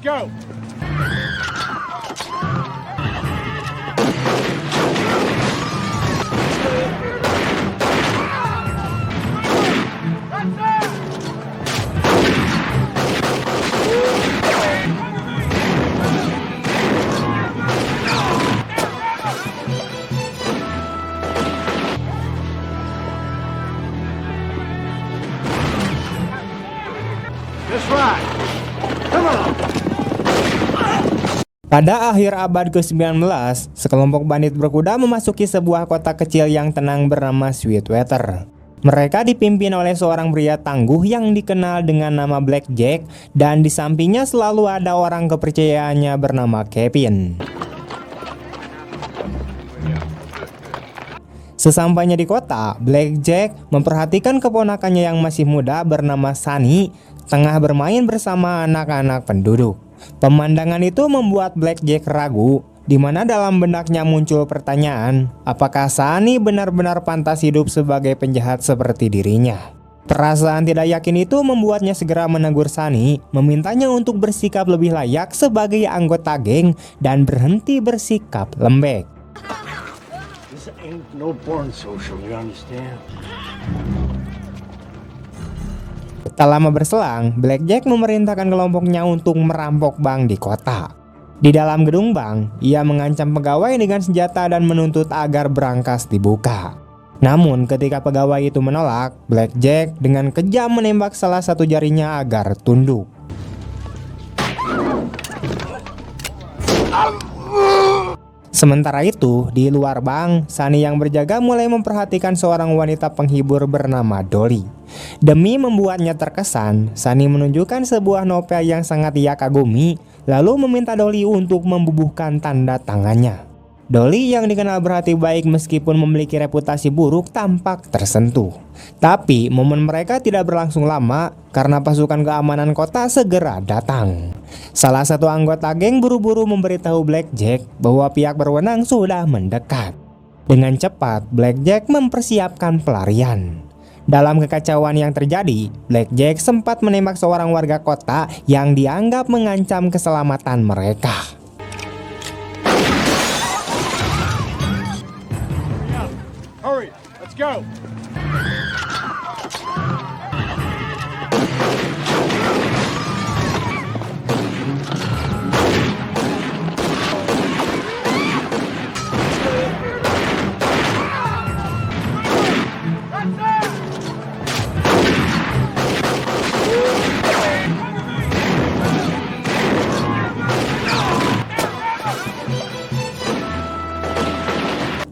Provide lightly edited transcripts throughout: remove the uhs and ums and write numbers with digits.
go. That's right. Come on. Pada akhir abad ke-19, sekelompok bandit berkuda memasuki sebuah kota kecil yang tenang bernama Sweetwater. Mereka dipimpin oleh seorang pria tangguh yang dikenal dengan nama Black Jack, dan di sampingnya selalu ada orang kepercayaannya bernama Kevin. Sesampainya di kota, Black Jack memperhatikan keponakannya yang masih muda bernama Sunny tengah bermain bersama anak-anak penduduk. Pemandangan itu membuat Black Jack ragu, di mana dalam benaknya muncul pertanyaan, apakah Sunny benar-benar pantas hidup sebagai penjahat seperti dirinya. Perasaan tidak yakin itu membuatnya segera menegur Sunny, memintanya untuk bersikap lebih layak sebagai anggota geng dan berhenti bersikap lembek. This ain't no porn social, you understand? Tak lama berselang, Black Jack memerintahkan kelompoknya untuk merampok bank di kota. Di dalam gedung bank, ia mengancam pegawai dengan senjata dan menuntut agar brankas dibuka. Namun ketika pegawai itu menolak, Black Jack dengan kejam menembak salah satu jarinya agar tunduk. Sementara itu, di luar bank, Sunny yang berjaga mulai memperhatikan seorang wanita penghibur bernama Dolly. Demi membuatnya terkesan, Sunny menunjukkan sebuah novel yang sangat ia kagumi, lalu meminta Dolly untuk membubuhkan tanda tangannya. Dolly yang dikenal berhati baik meskipun memiliki reputasi buruk tampak tersentuh. Tapi momen mereka tidak berlangsung lama karena pasukan keamanan kota segera datang. Salah satu anggota geng buru-buru memberitahu Black Jack bahwa pihak berwenang sudah mendekat. Dengan cepat, Black Jack mempersiapkan pelarian. Dalam kekacauan yang terjadi, Black Jack sempat menembak seorang warga kota yang dianggap mengancam keselamatan mereka. Hurry, let's go.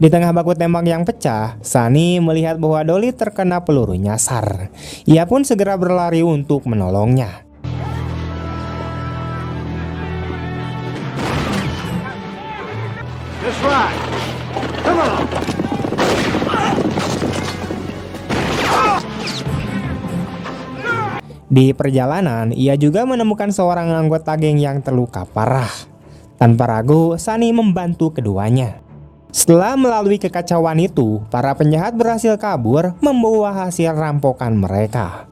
Di tengah baku tembak yang pecah, Sunny melihat bahwa Dolly terkena peluru nyasar. Ia pun segera berlari untuk menolongnya. That's right. Come on. Di perjalanan, ia juga menemukan seorang anggota geng yang terluka parah. Tanpa ragu, Sunny membantu keduanya. Setelah melalui kekacauan itu, para penjahat berhasil kabur membawa hasil rampokan mereka.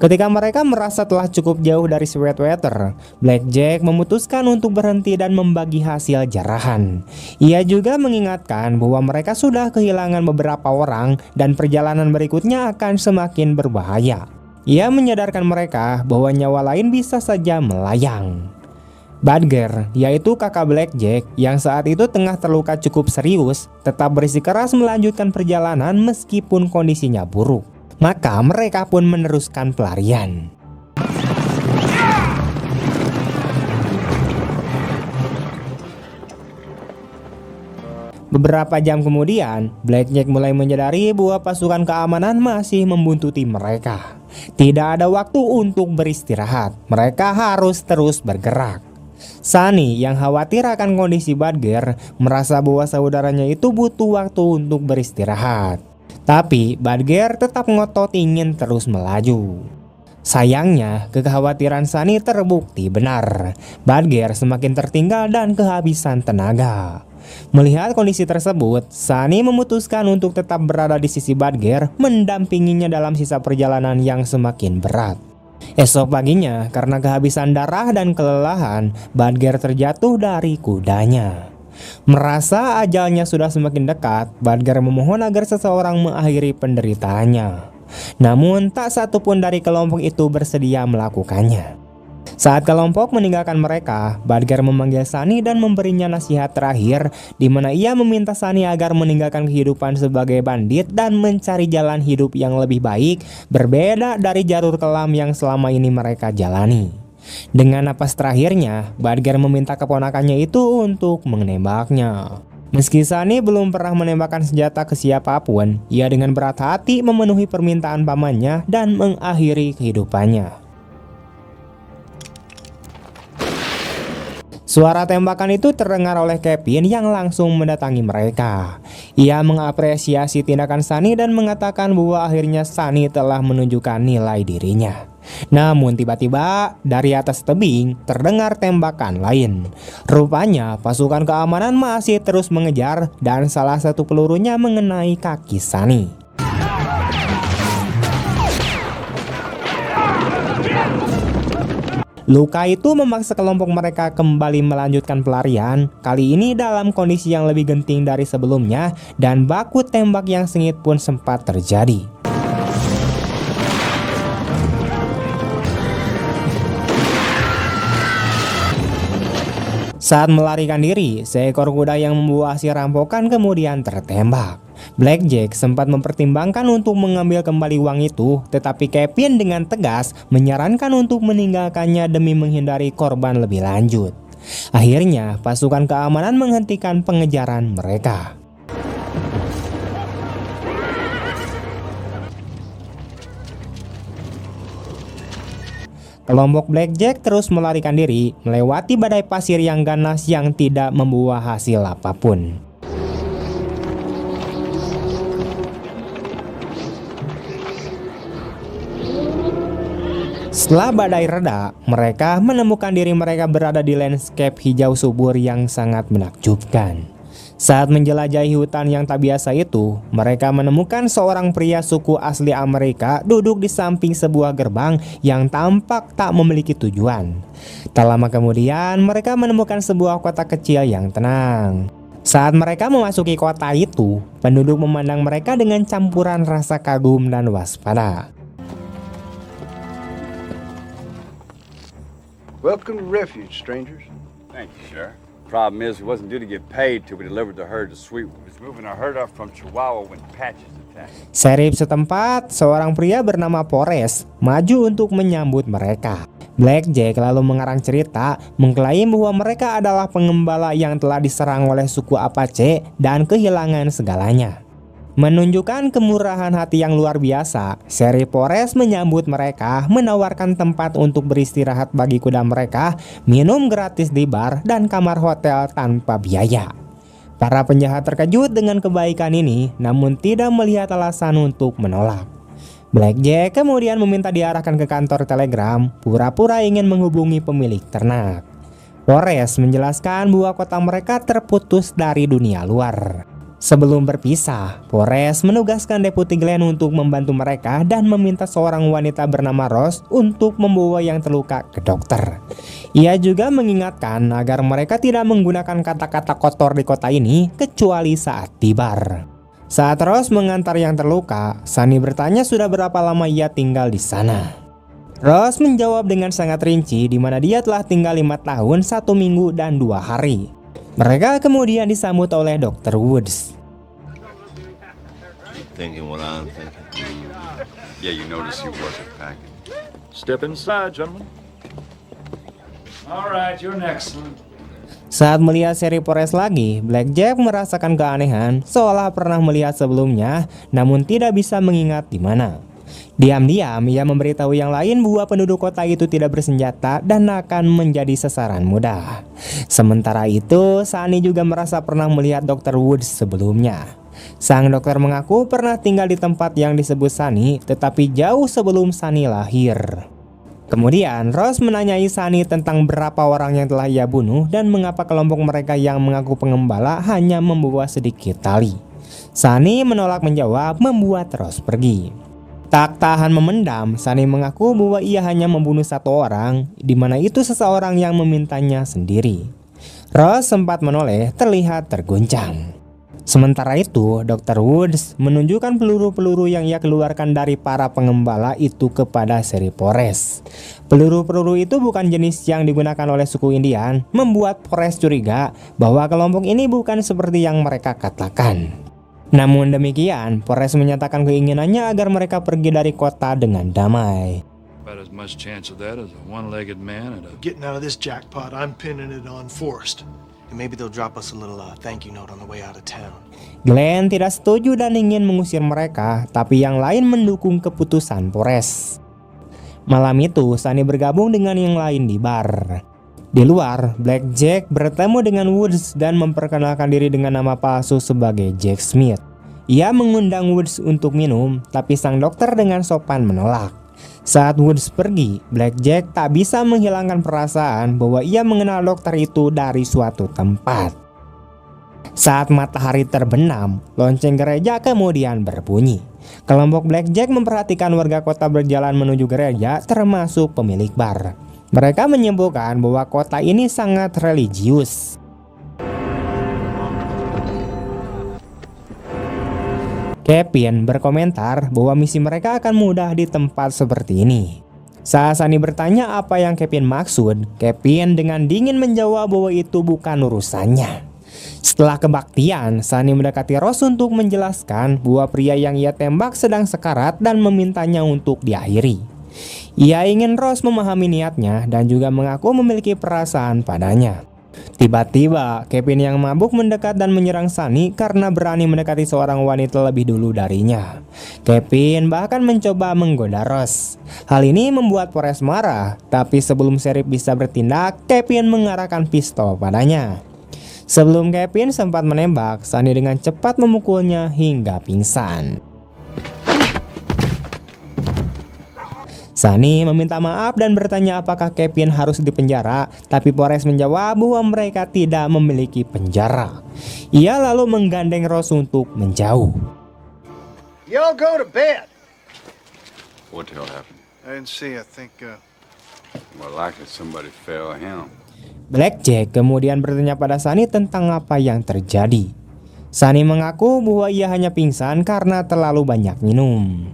Ketika mereka merasa telah cukup jauh dari Sweetwater, Black Jack memutuskan untuk berhenti dan membagi hasil jarahan. Ia juga mengingatkan bahwa mereka sudah kehilangan beberapa orang dan perjalanan berikutnya akan semakin berbahaya. Ia menyadarkan mereka bahwa nyawa lain bisa saja melayang. Badger, yaitu kakak Black Jack yang saat itu tengah terluka cukup serius, tetap bersikeras melanjutkan perjalanan meskipun kondisinya buruk. Maka mereka pun meneruskan pelarian. Beberapa jam kemudian, Black Jack mulai menyadari bahwa pasukan keamanan masih membuntuti mereka. Tidak ada waktu untuk beristirahat, mereka harus terus bergerak. Sunny yang khawatir akan kondisi Badger merasa bahwa saudaranya itu butuh waktu untuk beristirahat. Tapi Badger tetap ngotot ingin terus melaju. Sayangnya, kekhawatiran Sunny terbukti benar. Badger semakin tertinggal dan kehabisan tenaga. Melihat kondisi tersebut, Sunny memutuskan untuk tetap berada di sisi Badger, mendampinginya dalam sisa perjalanan yang semakin berat. Esok paginya, karena kehabisan darah dan kelelahan, Badger terjatuh dari kudanya. Merasa ajalnya sudah semakin dekat, Badger memohon agar seseorang mengakhiri penderitaannya. Namun tak satu pun dari kelompok itu bersedia melakukannya. Saat kelompok meninggalkan mereka, Badger memanggil Sunny dan memberinya nasihat terakhir, di mana ia meminta Sunny agar meninggalkan kehidupan sebagai bandit dan mencari jalan hidup yang lebih baik, berbeda dari jalur kelam yang selama ini mereka jalani. Dengan napas terakhirnya, Badger meminta keponakannya itu untuk menembaknya. Meski Sunny belum pernah menembakkan senjata ke siapapun, ia dengan berat hati memenuhi permintaan pamannya dan mengakhiri kehidupannya. Suara tembakan itu terdengar oleh Kevin yang langsung mendatangi mereka. Ia mengapresiasi tindakan Sunny dan mengatakan bahwa akhirnya Sunny telah menunjukkan nilai dirinya. Namun tiba-tiba dari atas tebing terdengar tembakan lain. Rupanya pasukan keamanan masih terus mengejar dan salah satu pelurunya mengenai kaki Sunny. Luka itu memaksa kelompok mereka kembali melanjutkan pelarian, kali ini dalam kondisi yang lebih genting dari sebelumnya, dan baku tembak yang sengit pun sempat terjadi. Saat melarikan diri, seekor kuda yang membawa hasil rampokan kemudian tertembak. Blackjack sempat mempertimbangkan untuk mengambil kembali uang itu, tetapi Kevin dengan tegas menyarankan untuk meninggalkannya demi menghindari korban lebih lanjut. Akhirnya, pasukan keamanan menghentikan pengejaran mereka. Kelompok Blackjack terus melarikan diri, melewati badai pasir yang ganas yang tidak membuah hasil apapun. Setelah badai reda, mereka menemukan diri mereka berada di landscape hijau subur yang sangat menakjubkan. Saat menjelajahi hutan yang tak biasa itu, mereka menemukan seorang pria suku asli Amerika duduk di samping sebuah gerbang yang tampak tak memiliki tujuan. Tak lama kemudian, mereka menemukan sebuah kota kecil yang tenang. Saat mereka memasuki kota itu, penduduk memandang mereka dengan campuran rasa kagum dan waspada. Welcome to Refuge, strangers. Thank you, Sheriff. Problem is, we wasn't due to get paid till we delivered the herd to Sweetwood. We was moving our herd up from Chihuahua when Patches attacked. Sheriff setempat, seorang pria bernama Forrest, maju untuk menyambut mereka. Blackjack lalu mengarang cerita, mengklaim bahwa mereka adalah pengembala yang telah diserang oleh suku Apache dan kehilangan segalanya. Menunjukkan kemurahan hati yang luar biasa, Sheriff Forrest menyambut mereka, menawarkan tempat untuk beristirahat bagi kuda mereka, minum gratis di bar, dan kamar hotel tanpa biaya. Para penjahat terkejut dengan kebaikan ini, namun tidak melihat alasan untuk menolak. Blackjack kemudian meminta diarahkan ke kantor telegram, pura-pura ingin menghubungi pemilik ternak. Forrest menjelaskan bahwa kota mereka terputus dari dunia luar. Sebelum berpisah, Forrest menugaskan Deputi Glenn untuk membantu mereka dan meminta seorang wanita bernama Rose untuk membawa yang terluka ke dokter. Ia juga mengingatkan agar mereka tidak menggunakan kata-kata kotor di kota ini kecuali saat di bar. Saat Rose mengantar yang terluka, Sunny bertanya sudah berapa lama ia tinggal di sana. Rose menjawab dengan sangat rinci di mana dia telah tinggal 5 tahun, 1 minggu, dan 2 hari. Mereka kemudian disambut oleh Dr. Woods. Thinking what I'm thinking. Yeah, you notice he wasn't packing. Step inside, gentlemen. All right, you're next, son. Saat melihat Sheriff Forrest lagi, Blackjack merasakan keanehan seolah pernah melihat sebelumnya, namun tidak bisa mengingat di mana. Diam-diam ia memberitahu yang lain bahwa penduduk kota itu tidak bersenjata dan akan menjadi sasaran mudah. Sementara itu, Sunny juga merasa pernah melihat Dr. Woods sebelumnya. Sang dokter mengaku pernah tinggal di tempat yang disebut Sunny, tetapi jauh sebelum Sunny lahir. Kemudian Ross menanyai Sunny tentang berapa orang yang telah ia bunuh dan mengapa kelompok mereka yang mengaku pengembala hanya membawa sedikit tali. Sunny menolak menjawab, membuat Ross pergi. Tak tahan memendam, Sunny mengaku bahwa ia hanya membunuh satu orang, di mana itu seseorang yang memintanya sendiri. Ross sempat menoleh, terlihat terguncang. Sementara itu, Dr. Woods menunjukkan peluru-peluru yang ia keluarkan dari para pengembala itu kepada Sheriff Forrest. Peluru-peluru itu bukan jenis yang digunakan oleh suku Indian, membuat Forrest curiga bahwa kelompok ini bukan seperti yang mereka katakan. Namun demikian, Forrest menyatakan keinginannya agar mereka pergi dari kota dengan damai. About as much chance of that as a one-legged man and a... Getting out of this jackpot, I'm pinning it on Forrest. And maybe they'll drop us a little thank you note on the way out of town. Glenn tidak setuju dan ingin mengusir mereka, tapi yang lain mendukung keputusan Forrest. Malam itu, Sunny bergabung dengan yang lain di bar. Di luar, Blackjack bertemu dengan Woods dan memperkenalkan diri dengan nama palsu sebagai Jack Smith. Ia mengundang Woods untuk minum, tapi sang dokter dengan sopan menolak. Saat Woods pergi, Blackjack tak bisa menghilangkan perasaan bahwa ia mengenal dokter itu dari suatu tempat. Saat matahari terbenam, lonceng gereja kemudian berbunyi. Kelompok Blackjack memperhatikan warga kota berjalan menuju gereja, termasuk pemilik bar. Mereka menyebutkan bahwa kota ini sangat religius. Kevin berkomentar bahwa misi mereka akan mudah di tempat seperti ini. Saat Sunny bertanya apa yang Kevin maksud, Kevin dengan dingin menjawab bahwa itu bukan urusannya. Setelah kebaktian, Sunny mendekati Ross untuk menjelaskan bahwa pria yang ia tembak sedang sekarat dan memintanya untuk diakhiri. Ia ingin Ross memahami niatnya dan juga mengaku memiliki perasaan padanya. Tiba-tiba, Kevin yang mabuk mendekat dan menyerang Sunny karena berani mendekati seorang wanita lebih dulu darinya. Kevin bahkan mencoba menggoda Ross. Hal ini membuat Forrest marah, tapi sebelum Sheriff bisa bertindak, Kevin mengarahkan pistol padanya. Sebelum Kevin sempat menembak, Sunny dengan cepat memukulnya hingga pingsan. Sunny meminta maaf dan bertanya apakah Kevin harus dipenjara, tapi Forrest menjawab bahwa mereka tidak memiliki penjara. Ia lalu menggandeng Ross untuk menjauh. Y'all go to bed. What the hell happened? I didn't see. I think, Well, likely somebody fell him. Blackjack kemudian bertanya pada Sunny tentang apa yang terjadi. Sunny mengaku bahwa ia hanya pingsan karena terlalu banyak minum.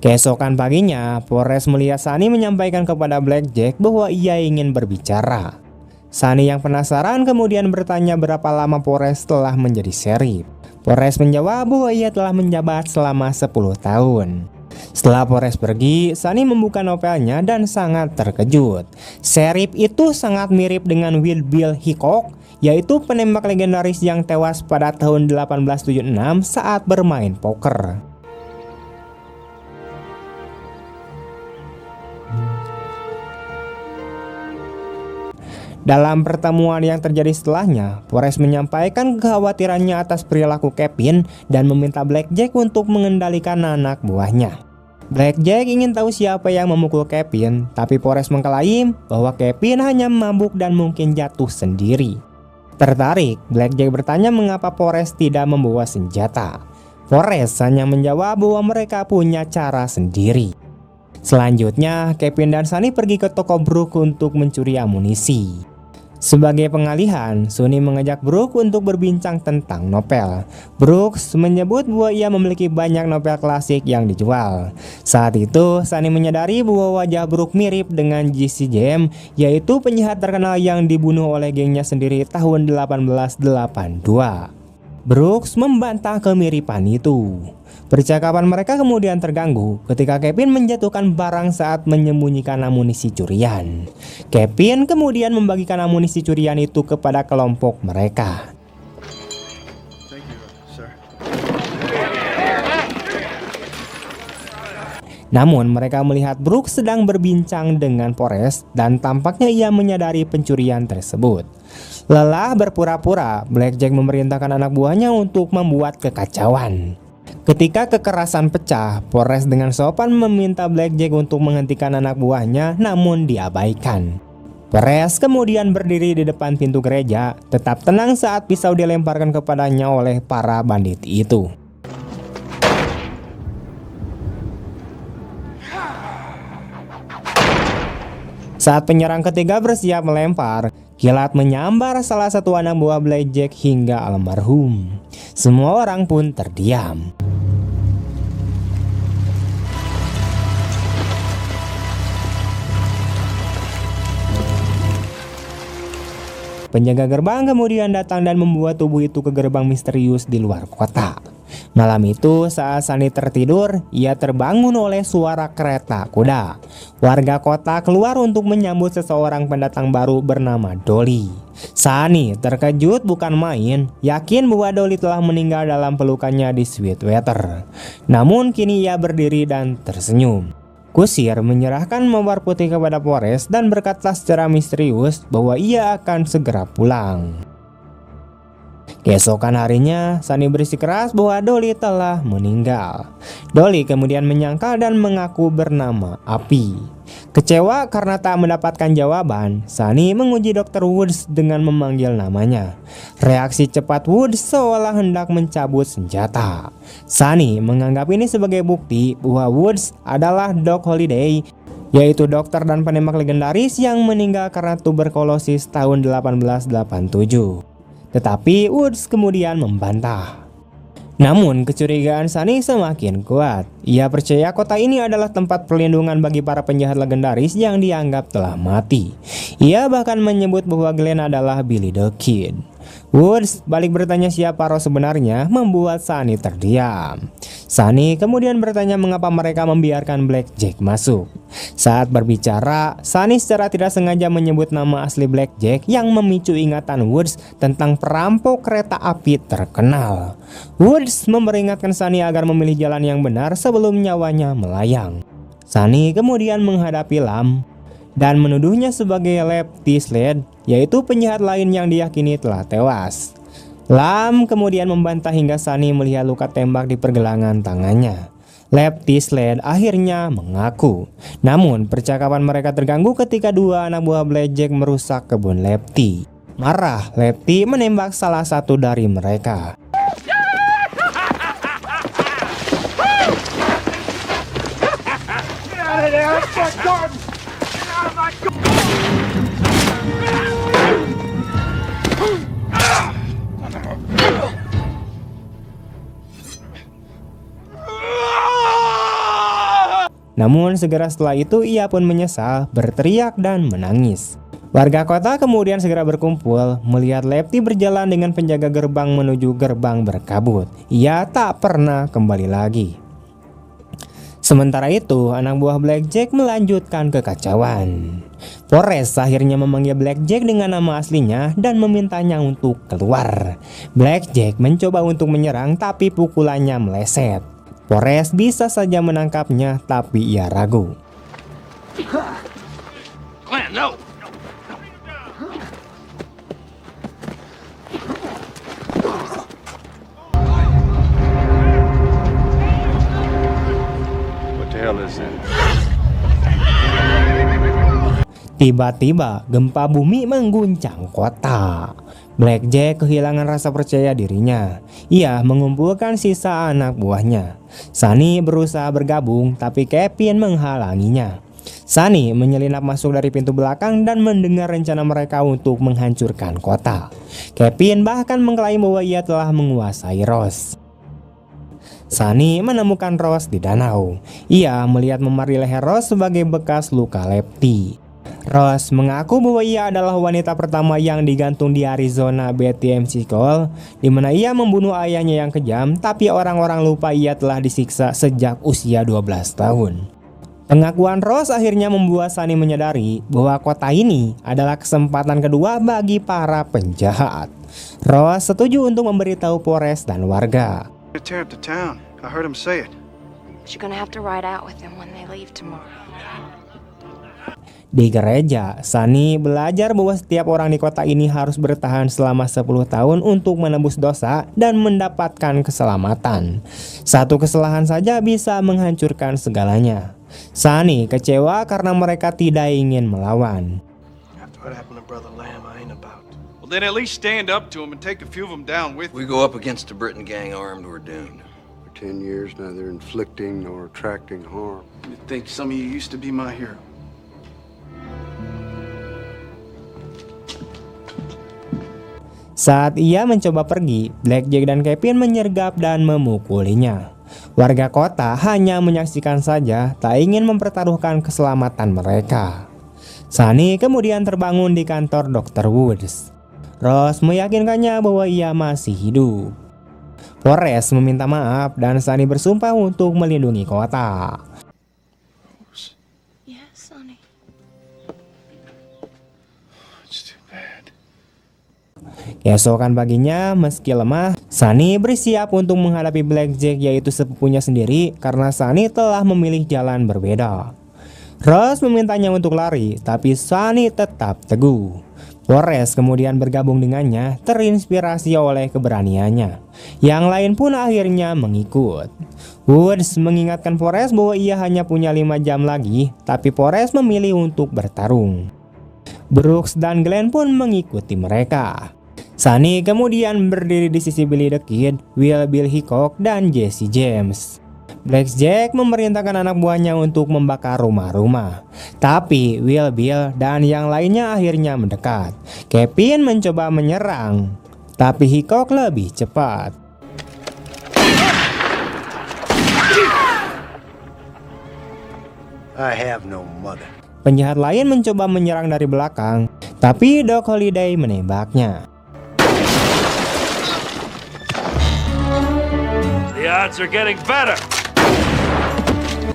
Keesokan paginya, Forrest melihat Sunny menyampaikan kepada Blackjack bahwa ia ingin berbicara. Sunny yang penasaran kemudian bertanya berapa lama Forrest telah menjadi sheriff. Forrest menjawab bahwa ia telah menjabat selama 10 tahun. Setelah Forrest pergi, Sunny membuka novelnya dan sangat terkejut. Sheriff itu sangat mirip dengan Wild Bill Hickok, yaitu penembak legendaris yang tewas pada tahun 1876 saat bermain poker. Dalam pertemuan yang terjadi setelahnya, Forrest menyampaikan kekhawatirannya atas perilaku Kevin dan meminta Blackjack untuk mengendalikan anak buahnya. Blackjack ingin tahu siapa yang memukul Kevin, tapi Forrest mengklaim bahwa Kevin hanya mabuk dan mungkin jatuh sendiri. Tertarik, Blackjack bertanya mengapa Forrest tidak membawa senjata. Forrest hanya menjawab bahwa mereka punya cara sendiri. Selanjutnya, Kevin dan Sunny pergi ke toko Brooke untuk mencuri amunisi. Sebagai pengalihan, Sunny mengajak Brooke untuk berbincang tentang novel. Brooks menyebut bahwa ia memiliki banyak novel klasik yang dijual. Saat itu, Sunny menyadari bahwa wajah Brooke mirip dengan Jesse James, yaitu penjahat terkenal yang dibunuh oleh gengnya sendiri tahun 1882. Brooks membantah kemiripan itu. Percakapan mereka kemudian terganggu ketika Kevin menjatuhkan barang saat menyembunyikan amunisi curian. Kevin kemudian membagikan amunisi curian itu kepada kelompok mereka. thank you, sir. Namun mereka melihat Brooks sedang berbincang dengan Forrest dan tampaknya ia menyadari pencurian tersebut. Lelah berpura-pura, Blackjack memerintahkan anak buahnya untuk membuat kekacauan. Ketika kekerasan pecah, Forrest dengan sopan meminta Blackjack untuk menghentikan anak buahnya, namun diabaikan. Forrest kemudian berdiri di depan pintu gereja, tetap tenang saat pisau dilemparkan kepadanya oleh para bandit itu. Saat penyerang ketiga bersiap melempar, kilat menyambar salah satu anak buah Blackjack hingga almarhum. Semua orang pun terdiam. Penjaga gerbang kemudian datang dan membawa tubuh itu ke gerbang misterius di luar kota. Malam itu saat Sunny tertidur, ia terbangun oleh suara kereta kuda. Warga kota keluar untuk menyambut seseorang pendatang baru bernama Dolly. Sunny terkejut bukan main, yakin bahwa Dolly telah meninggal dalam pelukannya di Sweetwater. Namun kini ia berdiri dan tersenyum. Kusir menyerahkan mawar putih kepada Forrest dan berkata secara misterius bahwa ia akan segera pulang. Keesokan harinya, Sunny bersikeras bahwa Dolly telah meninggal. Dolly kemudian menyangkal dan mengaku bernama Api. Kecewa karena tak mendapatkan jawaban, Sunny menguji Dr. Woods dengan memanggil namanya. Reaksi cepat Woods seolah hendak mencabut senjata. Sunny menganggap ini sebagai bukti bahwa Woods adalah Doc Holliday, yaitu dokter dan penembak legendaris yang meninggal karena tuberkulosis tahun 1887. Tetapi Woods kemudian membantah. Namun kecurigaan Sunny semakin kuat. Ia percaya kota ini adalah tempat perlindungan bagi para penjahat legendaris yang dianggap telah mati. Ia bahkan menyebut bahwa Glenn adalah Billy the Kid. Woods balik bertanya siapa Ross sebenarnya membuat Sunny terdiam. Sunny kemudian bertanya mengapa mereka membiarkan Blackjack masuk. Saat berbicara, Sunny secara tidak sengaja menyebut nama asli Blackjack yang memicu ingatan Woods tentang perampok kereta api terkenal. Woods memperingatkan Sunny agar memilih jalan yang benar sebelum nyawanya melayang. Sunny kemudian menghadapi Lam dan menuduhnya sebagai Lefty Slade, yaitu penjahat lain yang diyakini telah tewas. Lam kemudian membantah hingga Sunny melihat luka tembak di pergelangan tangannya. Lefty Slade akhirnya mengaku. Namun percakapan mereka terganggu ketika dua anak buah Blackjack merusak kebun Lefty. Marah, Lefty menembak salah satu dari mereka. Namun segera setelah itu ia pun menyesal, berteriak dan menangis. Warga kota kemudian segera berkumpul melihat Lefty berjalan dengan penjaga gerbang menuju gerbang berkabut. Ia tak pernah kembali lagi. Sementara itu, anak buah Blackjack melanjutkan kekacauan. Forrest akhirnya memanggil Blackjack dengan nama aslinya dan memintanya untuk keluar. Blackjack mencoba untuk menyerang tapi pukulannya meleset. Forrest bisa saja menangkapnya tapi ia ragu. Glenn, no! What the hell is that? Tiba-tiba gempa bumi mengguncang kota. Blackjack kehilangan rasa percaya dirinya. Ia mengumpulkan sisa anak buahnya. Sunny berusaha bergabung tapi Kevin menghalanginya. Sunny menyelinap masuk dari pintu belakang dan mendengar rencana mereka untuk menghancurkan kota. Kevin bahkan mengklaim bahwa ia telah menguasai Ross. Sunny menemukan Ross di danau. Ia melihat memar di leher Ross sebagai bekas luka Lefty. Ross mengaku bahwa ia adalah wanita pertama yang digantung di Arizona, Betty McCall, di mana ia membunuh ayahnya yang kejam, tapi orang-orang lupa ia telah disiksa sejak usia 12 tahun. Pengakuan Ross akhirnya membuat Sunny menyadari bahwa kota ini adalah kesempatan kedua bagi para penjahat. Ross setuju untuk memberitahu Forrest dan warga. Tear up the town. I heard him say it. But you're gonna have to ride out with them when they leave tomorrow. Di gereja, Sunny belajar bahwa setiap orang di kota ini harus bertahan selama 10 tahun untuk menebus dosa dan mendapatkan keselamatan. Satu kesalahan saja bisa menghancurkan segalanya. Sunny kecewa karena mereka tidak ingin melawan. After what happened to Brother Lamb, I ain't about. Well, then at least stand up to him and take a few of them down with We you. go up against a Britain gang armed, we're doomed. For 10 years, neither inflicting nor attracting harm. You think some of you used to be my hero? Saat ia mencoba pergi, Blackjack dan Kevin menyergap dan memukulinya. Warga kota hanya menyaksikan saja, tak ingin mempertaruhkan keselamatan mereka. Sunny kemudian terbangun di kantor Dr. Woods. Ross meyakinkannya bahwa ia masih hidup. Forrest meminta maaf dan Sunny bersumpah untuk melindungi kota. Yes, Sonny. It's too bad. Keesokan paginya, meski lemah, Sunny bersiap untuk menghadapi Blackjack, yaitu sepupunya sendiri, karena Sunny telah memilih jalan berbeda. Ross memintanya untuk lari, tapi Sunny tetap teguh. Forrest kemudian bergabung dengannya, terinspirasi oleh keberaniannya. Yang lain pun akhirnya mengikut. Woods mengingatkan Forrest bahwa ia hanya punya 5 jam lagi, tapi Forrest memilih untuk bertarung. Brooks dan Glenn pun mengikuti mereka. Sunny kemudian berdiri di sisi Billy the Kid, Bill Hickok, dan Jesse James. Blackjack memerintahkan anak buahnya untuk membakar rumah-rumah. Tapi Bill dan yang lainnya akhirnya mendekat. Kevin mencoba menyerang, tapi Hickok lebih cepat. I have no mother. Penjahat lain mencoba menyerang dari belakang, tapi Doc Holliday menembaknya. The odds are getting better.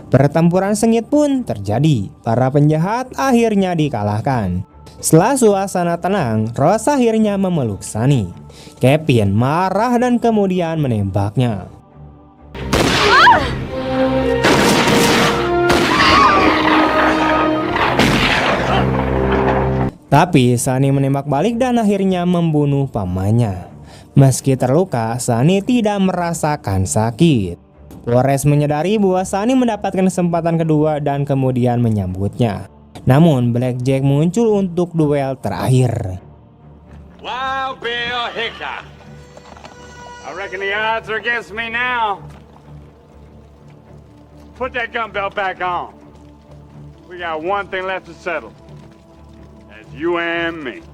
Pertempuran sengit pun terjadi. Para penjahat akhirnya dikalahkan. Setelah suasana tenang, Ross akhirnya memeluk Sunny. Kevin marah dan kemudian menembaknya. Tapi Sunny menembak balik dan akhirnya membunuh pamannya. Meski terluka, Sunny tidak merasakan sakit. Forrest menyadari bahwa Sunny mendapatkan kesempatan kedua dan kemudian menyambutnya. Namun Blackjack muncul untuk duel terakhir. Wild Bill Hickok. I reckon the odds are against me now. Put that gun belt back on. We got one thing left to settle. That's you and me.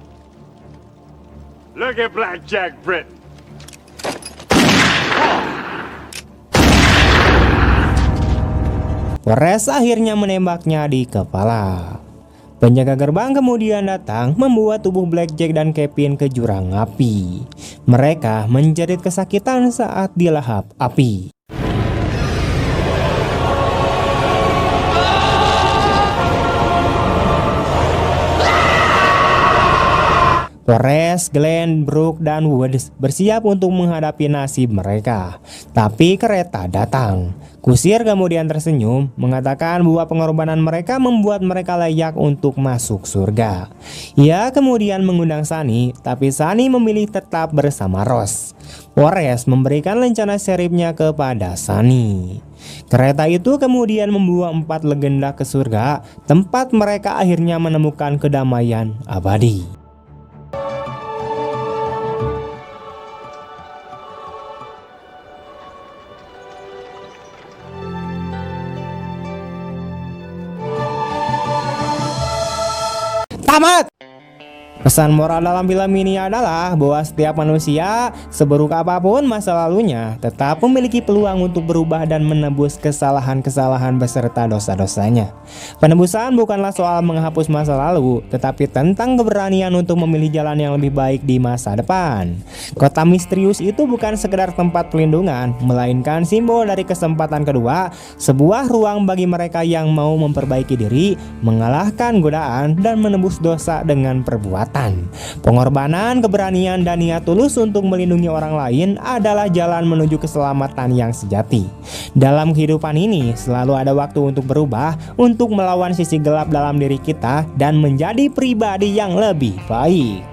Look at Blackjack Britton. Forrest akhirnya menembaknya di kepala. Penjaga gerbang kemudian datang membuat tubuh Blackjack dan Kevin ke jurang api. Mereka menjerit kesakitan saat dilahap api. Forrest, Glenn, Brooks, dan Woods bersiap untuk menghadapi nasib mereka. Tapi kereta datang. Kusir kemudian tersenyum, mengatakan bahwa pengorbanan mereka membuat mereka layak untuk masuk surga. Ia kemudian mengundang Sunny, tapi Sunny memilih tetap bersama Ross. Forrest memberikan lencana seripnya kepada Sunny. Kereta itu kemudian membawa 4 legenda ke surga, tempat mereka akhirnya menemukan kedamaian abadi. Tamat! Pesan moral dalam film ini adalah bahwa setiap manusia, seburuk apapun masa lalunya, tetap memiliki peluang untuk berubah dan menebus kesalahan-kesalahan beserta dosa-dosanya. Penebusan bukanlah soal menghapus masa lalu, tetapi tentang keberanian untuk memilih jalan yang lebih baik di masa depan. Kota misterius itu bukan sekedar tempat pelindungan, melainkan simbol dari kesempatan kedua, sebuah ruang bagi mereka yang mau memperbaiki diri, mengalahkan godaan, dan menebus dosa dengan perbuatan. ketaatan. Pengorbanan, keberanian, dan niat tulus untuk melindungi orang lain adalah jalan menuju keselamatan yang sejati. Dalam kehidupan ini selalu ada waktu untuk berubah, untuk melawan sisi gelap dalam diri kita dan menjadi pribadi yang lebih baik.